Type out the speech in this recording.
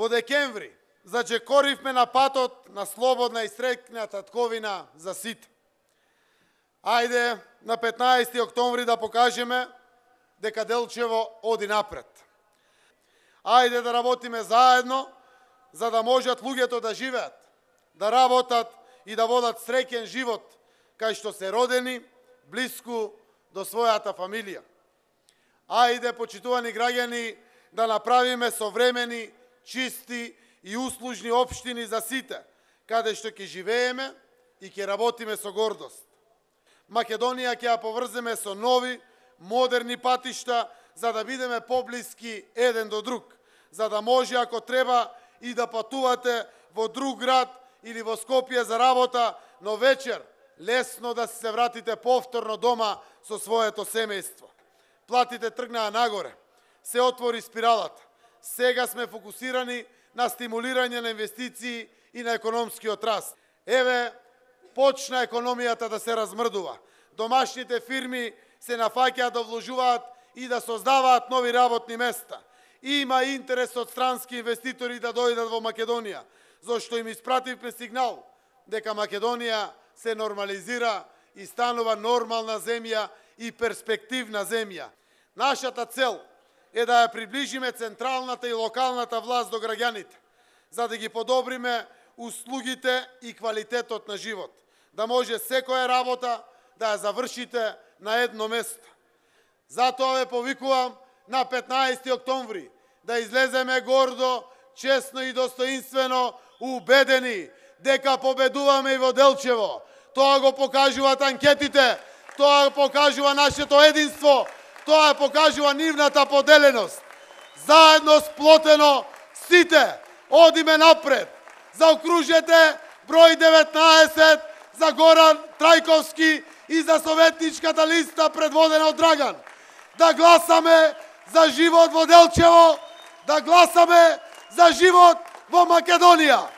Во декември зачекоривме на патот на слободна и среќна татковина за сите. Ајде на 15 октомври да покажеме дека Делчево оди напред. Ајде да работиме заедно, за да можат луѓето да живеат, да работат и да водат среќен живот, кај што се родени, блиску до својата фамилија. Ајде, почитувани граѓани, да направиме современи, чисти и услужни општини за сите, каде што ќе живееме и ќе работиме со гордост. Македонија ќе ја поврземе со нови, модерни патишта, за да бидеме поблиски еден до друг, за да може, ако треба, и да патувате во друг град или во Скопје за работа, но вечер лесно да се вратите повторно дома со своето семејство. Платите тргнаа нагоре, се отвори спиралата. Сега сме фокусирани на стимулирање на инвестиции и на економскиот раст. Еве, почна економијата да се размрдува. Домашните фирми се нафаќаат да вложуваат и да создаваат нови работни места. Има интерес од странски инвеститори да дојдат во Македонија, зашто им испративме сигнал дека Македонија се нормализира и станува нормална земја и перспективна земја. Нашата цел е да ја приближиме централната и локалната власт до граѓаните, за да ги подобриме услугите и квалитетот на живот, да може секоја работа да ја завршите на едно место. Затоа ве повикувам на 15 октомври да излеземе гордо, честно и достоинствено, убедени дека победуваме и во Делчево. Тоа го покажуваат анкетите, тоа покажува нашето единство, тоа покажува нивната поделеност. Заедно сплотено сите одиме напред. Заокружете број 19 за Горан Трајковски и за советничката листа предводена од Драган. Да гласаме за живот во Делчево, да гласаме за живот во Македонија.